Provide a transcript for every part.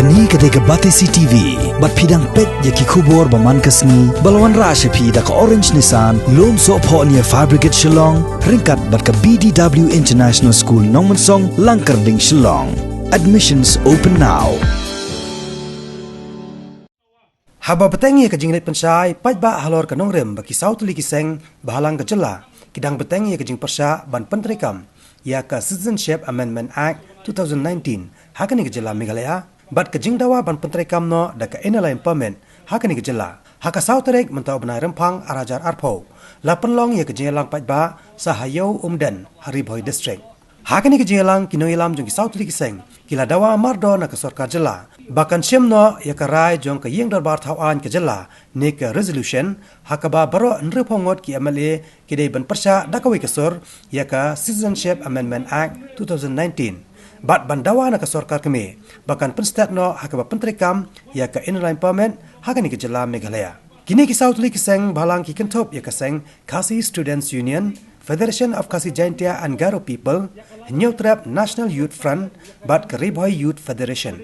Kani ketika Batesi TV, bat pidang pet yaki kubur baman kasni, balawan rasha pi da ka Orange Nissan, loan so po niya Fabricate Shillong, ringkat bat ka BDW International School Nongmansong, Langkarding Shillong. Admissions open now. Haba betengi ke jinglet pensai, pai ba halor ke nongrem baki sautuli kiseng bahalang ke jela, kidang betengi ke jing persya ban pentrekam, ya ke Citizenship Amendment Act 2019, hakani ke jela Meghalaya, bat ke jing dawa ban pentrekam no da ke inala empowerment, hakani ke jela, haka sauterek mentau benai rempang arajar arpo, la penlong ya ke jingelang pai ba sahayo umden Haribhoi District. Hakani ke jingelang kinoilam jong ki sautuli kiseng, kila dawa mardo na ke sorkar jela, bahkan semno ya ke rai jong ke yeng darbar tauan ke jela, ne ke resolution, hakaba baro nrepongot ki MLA kidai ban persya dakawi kesur, ya ke Citizenship Amendment Act 2019. Bat bandawa na ke sorkar kami, bahkan penstat no hakaba pentrekam, ya ke inline empowerment, hakani ke jela Meghalaya. Kini ki sautuli kiseng balang ki kentop ya keseng Khasi Students Union, Federation of Khasi Jaintia and Garo People, New Trap National Youth Front, bat ke Haribhoi Youth Federation.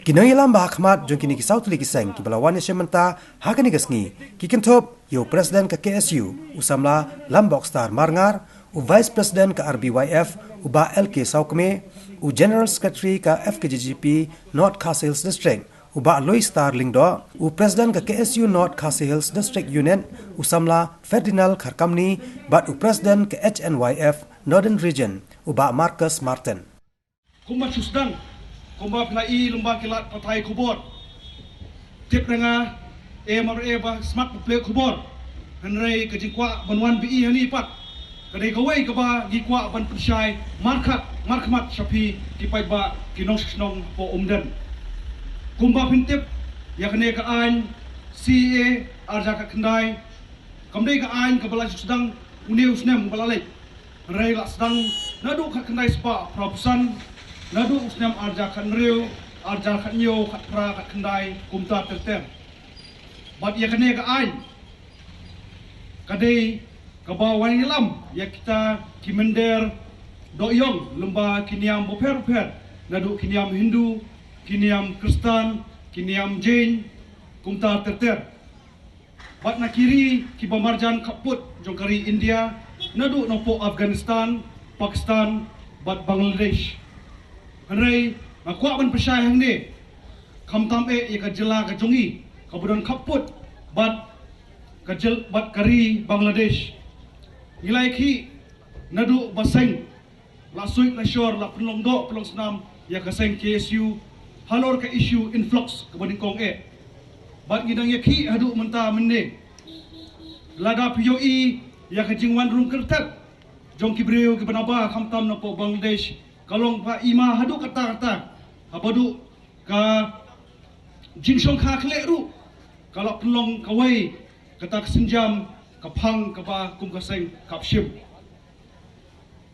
Kinoy ilam ba khmat jong kini ki sautuli kiseng ki balawan ya sementa hakani kesngi ki kentop yo Presiden ke KSU usamla Lambok Star Marngar, u Vice President ke RBYF uba LK Saukme, u General Secretary ke FKJGP North Khasi Hills District uba Louis Star Lingdo, u Presiden ke KSU North Khasi Hills District Unit usamla Ferdinand Kharkamni, bat u Presiden ke HNYF Northern Region uba Marcus Martin. Kumbat susdang, kumbat nai lumba kilat patai kubur. Tip dengar, MRA bah smart play kubur. Henry kejingkwa banwan BI hani pat. Kadai kawai kaba gikwa ban persyai markmat syafi kipai ba kinong snong po umden. Kumbat pintip ya kene ka ain CA arja ka kendai. Kamdai ka ain kabala susdang uniu snem balalai. Henry la sedang nadu ka kendai spa prapusan. Nadu usnam arja kan riu, arja kan nyo, kat pra, kat kendai, kumta tertem. Bat ya kene ka ain. Kadai kabawan ilam, ya kita kimender doyong, lemba kiniam boper-boper. Nadu kiniam Hindu, kiniam Kristen, kiniam Jain, kumta tertem. Bat na kiri, kibamarjan kaput, jongkari India, nadu nopo Afghanistan, Pakistan, bat Bangladesh. Henry, makwa ban persyai hang ni. Kam tampe ya ka jela ka jongi, kabudan kaput bat bat kari Bangladesh. Nilai ki nadu baseng la suit la shore la penlong do pelong senam ya ka seng KSU halor ka issue influx ka badingkong Bat ngidang ya ki hadu menta mende. Lada POE ya ka jingwan rung kertat. Jong kibreu ki banaba kam tam na po Bangladesh. Kalong pa ima hadu kata-kata habadu ka jingsong kha khle ru kalau pelong kawai kata kesenjam kapang kapa kum kaseng kapshim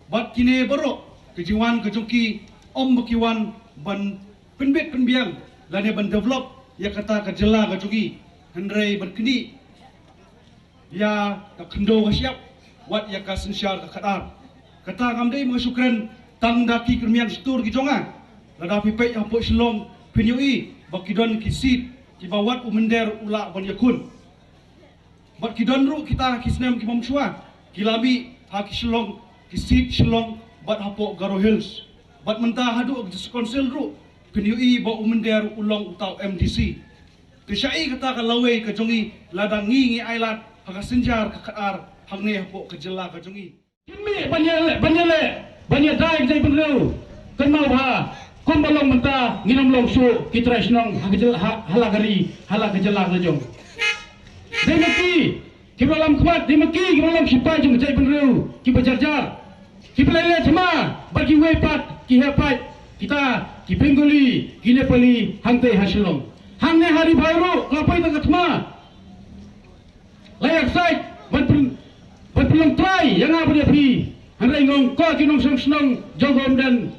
bat kini baro kejiwan kejongki om bakiwan ban penbet penbiang lane ban develop ya kata kejela kejogi hendrai ban kini ya ka kendo ka siap wat ya ka sensyal ka kadar kata ngamdei mengasukran tang daki kermian setur ki jonga lada pipek yang po selong penyui bakidon kisit ki bawat umender ula ban yakun bat kidon ru kita kisnem ki mamsua kilabi ha ki selong kisit selong bat hapo Garo Hills bat mentah hadu konsil ru penyui ba umender ulong utau MDC tisyai kata ka lawe ka jongi lada ngi ailat ha senjar ka kadar hangne hapo ka jela ka jongi kimi banyale banyak daik jai benru kenal bah kumbalong mentah nginam long su kita senang halagari halagajala lajong demaki kibalam kuat demaki kibalam sipai jong jai benru kibajarjar kipelele cema bagi wepat kihapat kita kipengoli kinepali hangte hasilong hangne hari baru ngapai tengah cema layak sai berpelong try yang apa dia pi Henry ngong ko kinong senang jogom dan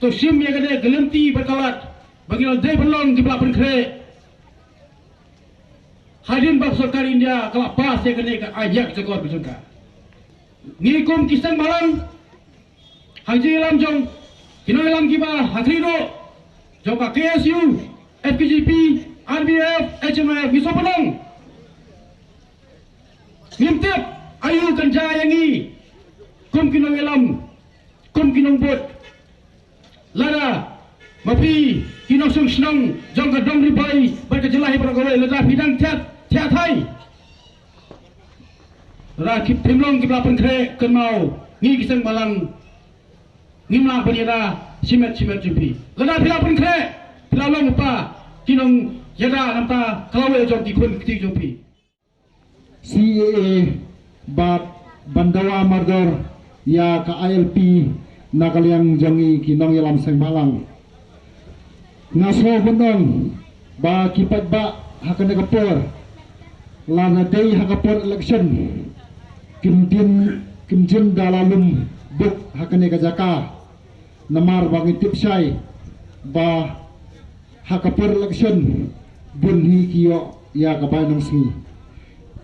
to sim ya kene gelenti berkalat bangil dai belong di belakang kre hadin bab sarkar India kelak pas ya kene ka ajak jogor besengka ngikum kisang malam haji lam jong kinong lam kiba hatrino jong ka KSU FKGP, RBF, HMF, Miso Penang. Ngimtip, ayu kerja yang ini. Kum kinong ilam, kum kinong bot. Lada, mapi, kinong sung senang, jong kadong ribai, berkejelahi pergawai, lada bidang tiat hai. Rakip timlong kibla pengkre kenau, ngi kiseng malang, ngimla penira, simet jumpi. Lada bila pengkre, bila long upa, kinong yada namta kalawai jong kikun ketik jumpi. CAA bat Bandawa Mardor ya ka ILP nakaliang jangi kinong yalam sang malang ngaso benong ba kipat ba hakan kapor lana day hakapor election kimjin dalalum buk hakan kajaka namar bangi tipsai ba hakapor election bunhi kiyo ya kabainong singi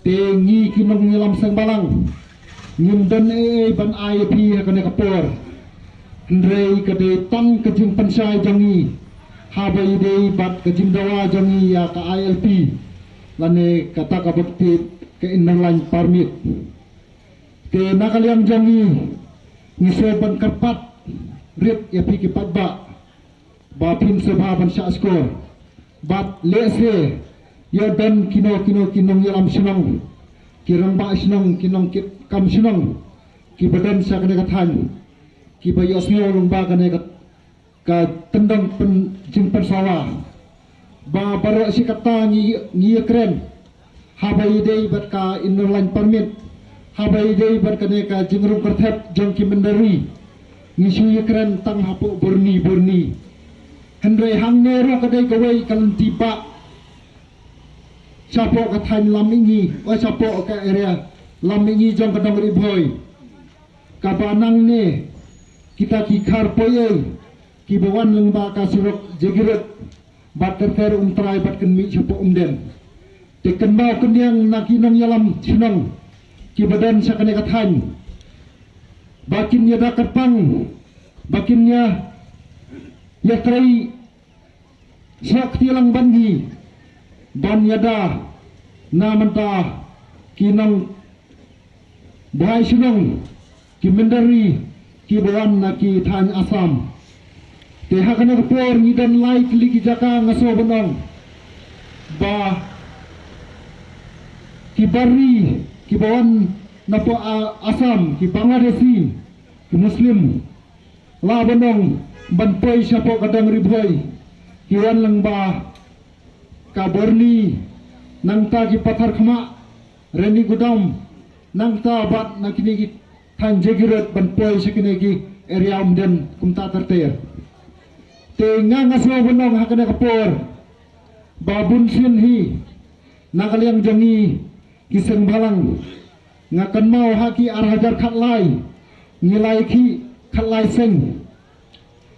tengi kinong yalam sang balang ngimdan ban ILP hakan kapor Ndrei kade tang kejing pensai jangi habai dei bat kejing dawa jangi ya ka ILP lane kata ka bakti ke inang lain permit te nakaliang jangi ngisoban karpat rit ya pi kipat ba pin sabha ban sha skor bat lese ya dan kinong yalam sunang kirang ba sunang kinong kam sunang ki badan sa kana kathan ki bayos ngol lomba kane ka tendang pen jimpen sawa ba baro si kata ngi kren habai dei bat ka inline permit habai dei bat kane ka jingru kerthet jong ki mendari ngi si kren tang hapu burni hendrai hang nero kadai gawai kan tiba chapo ka thain lamingi o chapo ka area lamingi jong kadang riboy ka banang ne kita kikar poye kibawan lengba kasurok jegiret bat terter trai bat kenmi chapo den teken mau kenyang nakinang yalam sunang kibadan sakane kathan bakin ya dakapang bakin ya trai sakti lang bangi ban yada namanta kinang bahai sunang kimendari kibawan na ki than asam te hakana por ngidan like ligi jaka ngaso benong ba kibari kibawan na po asam ki bangladesi ki muslim la benong banpoy siya po kadang riboy kiwan lang ba kaborni nang ta ki pathar khama reni gudam nang ta bat na kini than jegirat banpoy sakine ki area umden kumta terter te ngaso benong hakana kapor babun sinhi nakaliang jangi kiseng balang ngakan mau haki arhajar khatlai ngilai ki khatlai seng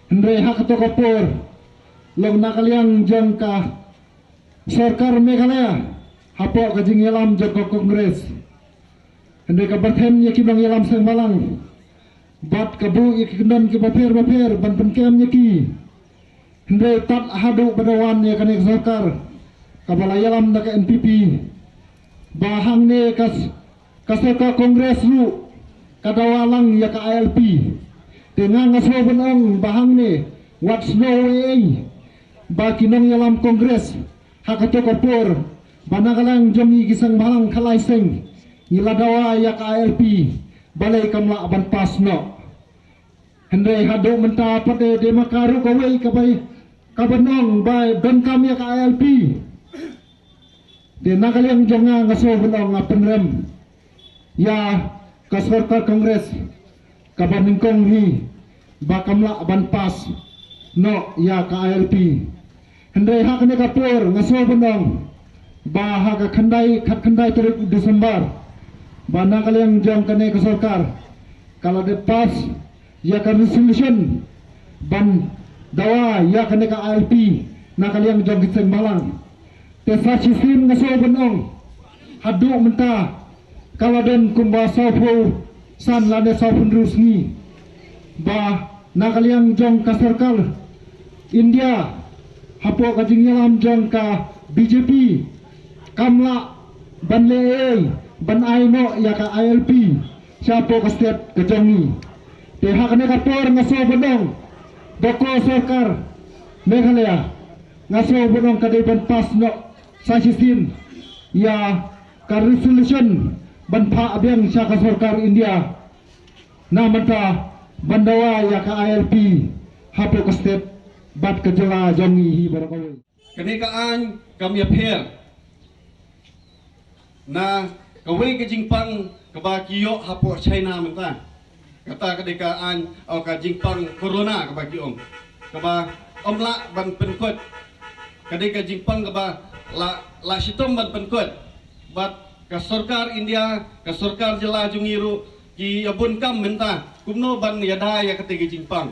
hendrai hak to kapor long nakaliang jangka sarkar Meghalaya hapo kajing yalam joko kongres hendai ka bathen yaki bang yalam sang balang bat kabu yaki kendon ki baper ban penkem yaki hendai tat hadu badawan ya kanek sarkar kabala yalam da ka NPP bahang ne kasaka kongres lu kadawalang ya ka ILP tenang ngaso benong bahang ne what's no way ba kinong yalam kongres hakato kapor banagalang jomi gisang balang khalai seng ngiladawa ya ka ILP balai kamla aban pasno hendai hado menta pate de makaru kawai kabai kabanong bai ben kam ya ka ILP de nakaliang jonga ngaso benong apenrem ya kasorkar kongres kabaningkong hi ba kamla aban pas no ya ka ILP hendai hakne kapur ngaso benong ba haka khandai tarik Desember bana kalian jong kane ke sarkar kalau de pas ya kan resolution ban dawa ya kane ka ILP na kalian jong kiseng balang te sa sisim ngaso benong hadu menta kalau den kumba sofu san lade sofu rusni ba na kalian jong ka sarkar India hapo kajing yalam jong ka BJP kamla ban le ban aino ya ka ILP siapo ka step ke jongi pihak ne kapor ngaso bodong doko sarkar Meghalaya ngaso bodong kadai pas no sajisin ya ka resolution ban pha abyang sya ka sarkar India na manta bandawa ya ka ILP hapo ka step bat ke jela jongi hi barakawi Kenekaan kami apher na kawai ke jingpang kebakiyo hapo China menta kata kedekaan au ka jingpang corona kebakiyo kaba omla ban penkot kadeka jingpang kaba la sitom ban penkot bat ka sarkar India ka sarkar jela jungiru ki abun kam menta kumno ban yada ya ketege jingpang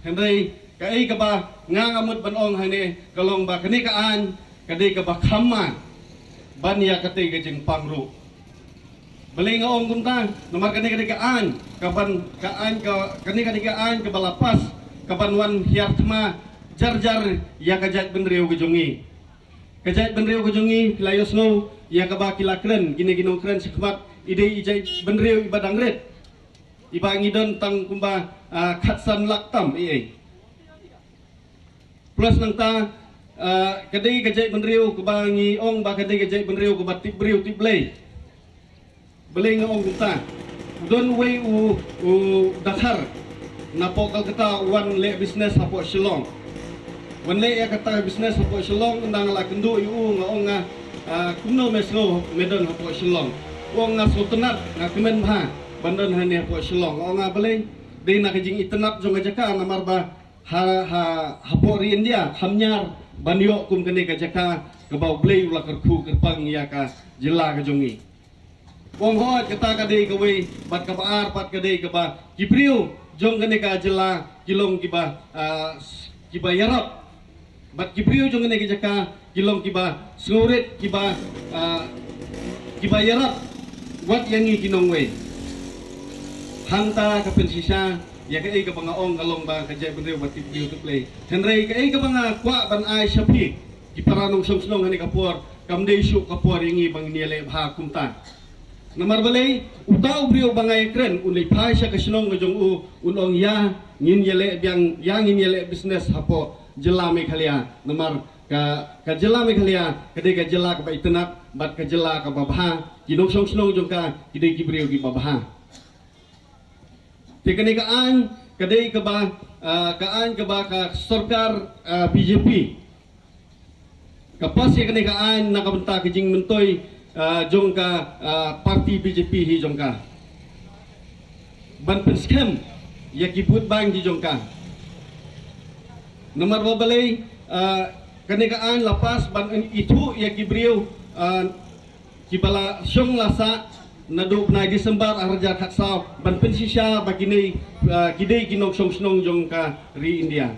Henry kai kaba ngangamut ban ong hane kalong ba kenekaan kadeka ba khamma ban ya ketege jingpang ru Beli nga ong kumta, nomor kani-kanikaan, kaban kaan ka kani-kanikaan ke balapas, kaban wan hiartma jar-jar ya kajat benriu kejongi. Kajat benriu kejongi kilayos ngo ya kaba kilakren, gini-ginong kren sekmat ide ijai benriu ibadang red. Iba ngidon tang kumba khatsan laktam iye. Plus nang ta kadai kajat benriu kebangi ong ba kadai kajat benriu ke batik beriu tiblei. Beli nga ong kumta don way u dakhar napo kalkata wan le business hapo Shillong wan le ya kata business hapo Shillong ndang la kendu yu nga ong nga kumno mesno medon hapo Shillong ong nga sultanat nga kemen ha bandon hane hapo Shillong ong nga beli de na kajing itenap jong jaka namar ba hapo ri India hamnyar banyo kum kene kajaka kabau beli ula kerku kerpang ya ka jela ka jongi Wong hot kata kadai kawai bat kabar bat kadai kaba kipriu jong kene ka jela kilong kiba kiba yarap bat kipriu jong kene jaka kilong kiba surit kiba kiba yarap wat yangi kinong we hanta ka pensisa ya kai ka pangaong kalong ba kajay benriu bat kipriu to play henry kai ka banga kwa ban ai shapi kiparanong sungsnong hani kapor kamdei syu kapor yangi bang niele bha kumta Namar balay utau brio bangay kren unay pa siya kasinong ngajong unong ya ngin yele biang ya ngin yele business hapo jela Meghalaya namar ka jela Meghalaya kadai ka jela ka baitenap bat ka jela ka babha kinong sinong jong ka kidai kibrio ki babha tekani kaan kadai ka ba kaan ka ba ka sarkar BJP kapas ya kadai kaan nakabenta kijing mentoy jong ka parti BJP hi jong ka ban penskem ya kibut bang di jong ka nomor babalay kanikaan lapas ban itu ya kibriu kibala syong lasa nadu na Desember arjar haksaw ban pensisya bagini kidai kinong syong jong ka ri India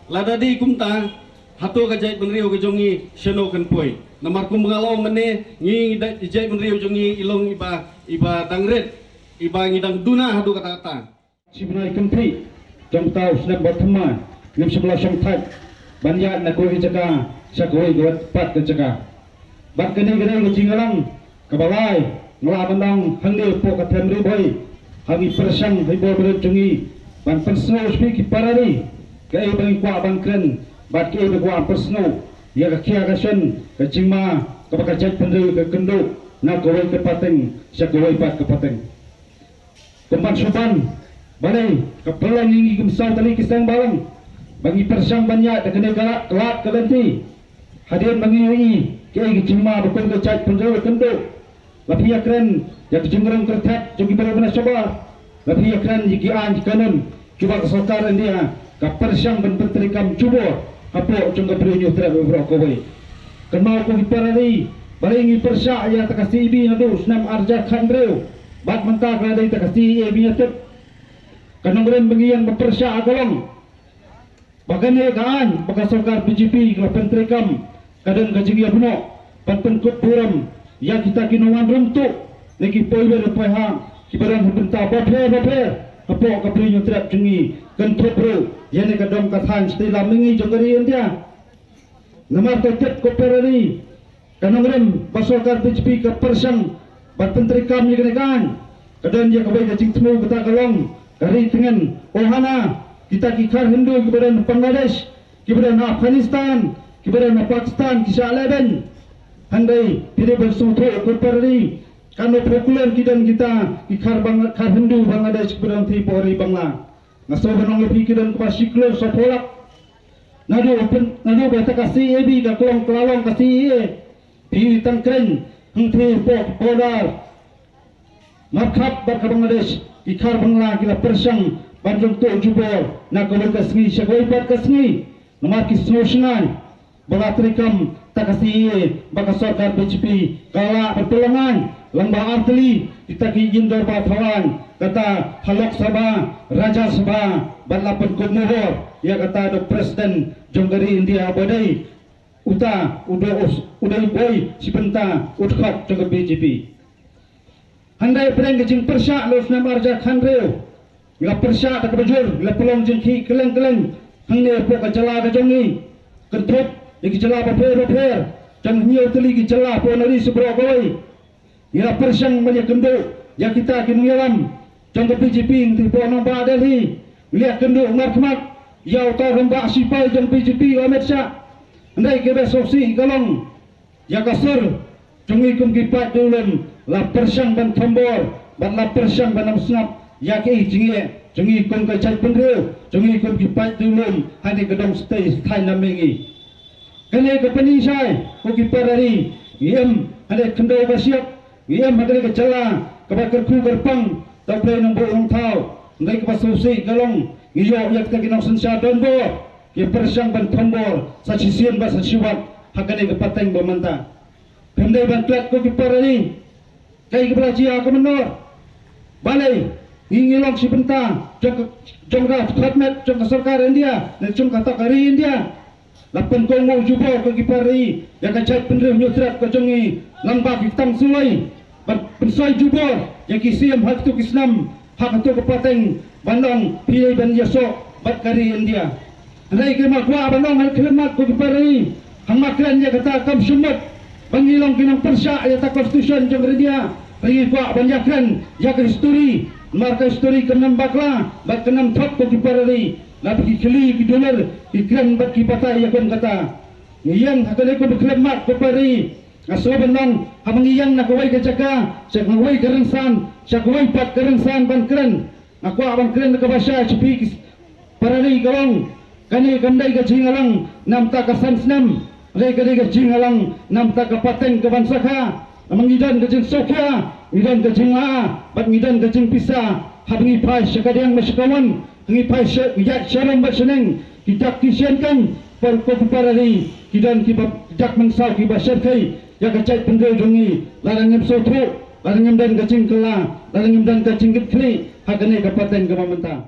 lada di kumta hato ka jait benriu ke jongi sheno kan poi namar kum mengalong mene ngi jait benriu jongi ilong iba dangret iba ngidang duna hadu kata-kata Sibnai country jong tau snap batma ngim sebelah syong thai banyak na koi jaka sakoi got pat ke jaka bat kene kene ke jingalang kabalai ngala bandang hangde po ka family boy hami persang hibo ber jongi ban persno speak parari kai bang kwa bangkren bat ke begwa persno ya ka kia kasen ka jingma ka bakajat pendeu ke kendo na kawai ke pateng sakawai pat ke pateng tempat suban balai ka pelang ingi kumsau tali kisang balang bagi persang banyak da kene galak kelak kelanti hadian bagi ui ke jingma betul ke chat pendeu kendo lapi akren ya kejungrang kertat jogi berbana sobar lapi akren jiki an kanon cuba kesokaran dia ka persang ben berterikam cubo apa cung kabrinyo tra bro ko boy kenal ko giparari baringi persa ya takasi ibi nadu snam arja khandreu bat menta ka dai takasi ibi natet kanongren bengian bepersa agalong bagane gaan bakasokar BJP ka pentrikam kadang kajing ya buno pantenkut puram ya kita kinawan runtuk lagi poiber poihang kibaran benta baphe Apa kapri nyutrat jengi kan topro yani kadom kathan stila mengi jongari India. Namar tetep koperari kanongrem basokar BJP ke persang bat menteri kami kenekan kadon dia kabai jing temu kita kalong dari dengan ohana kita kikar Hindu kepada Bangladesh kepada Afghanistan kepada Pakistan kisah leben handai tidak bersuatu koperari kano populer kidan kita kikar Hindu Bangladesh kepada ti pori Bangla ngaso banong lepi kidan kepada siklor sopolak nado bata kasih ebi ka kelong kelawang kasih di tangkren henti pok podar makhap bar ka Bangladesh ikar Bangla kila persang banjong to jubor na kawal kasngi syagoi bat kasngi nomar kisnosnan bala trikam takasi baka sarkar BJP kala pertolongan lamba arteli kita ki jindor bathawan kata halok sabha raja sabha balapan gubernur ya kata do presiden jonggari India badai uta udai boy sipenta utkhat jong BJP handai preng jing persya los namarja khanreu la persya tak bajur la pelong jing ki keleng hangne po ka jala ka jongi kentrop iki jala ba fer jang hiu teli ki jala po nari sebro boy ila persang manya kendo ya kita kinyalam jong BJP ti po nang ba Delhi lihat kendo markmat ya utar rembak sipai jong BJP Ahmed Shah andai ke besosi kalong ya kasur jongi kum kipat dulun la persang ban thombor ban la persang ban amsnap ya ke jongi kum ka chai pendreu jongi kum kipat dulun hani gedong stay thai namengi kene ke penisai ko kiparari yem ade kendo basiap yem ade ke jala ke bakar ku gerpang taple nang bolong thau andai ke besosi kalong iyo yak ta kinong sensa donbo ke persang ban thombor sa sisian ba sa siwat hakane ke pateng bomanta pemdai ban plat ko kiparari kai ke belajia ke menor balai ingilong sibenta jong raf khatmet jong sarkar India dan jong kata kari India lapan kongo jubo ke kipari ya kacai pendrih nyutrat ke jongi lambak hitang sulai pensai jubo ya kisiam hak tu Islam hak tu kepateng bandong pilih ban yasok bat kari India andai ke makwa bandong hal kelemat ke kipari hang makran ya kata kam sumut bangilong kinong persya ya ta konstitusi jong India ringi kwa banyakan ya ke histori marka histori kenam bakla bat kenam thop ke kipari lapi kili ki dolar ikran bat ki patai ya kon kata ngiyang hakale ko beklemat ko pari aso benong hamang iyang nakawai ke jaka sakawai kerengsan sakawai pat kerengsan ban keren aku abang keren ke bahasa cepi parani galong kani kandai ke jingalang nam ta kasan senam re ke jingalang nam ta ka pateng ke bansaka amang idan ke jing sokya idan ke jinga bat idan ke jing pisa habangi pai sakadang masakawan ngi pai ya syaram baseneng kita kisiankan per koparari kidan ki jak mengsau ki basar kai ya kacai pendai jongi larangem sotro larangem dan kacing kela larangem dan kacing gitli hakane kapaten ke mamenta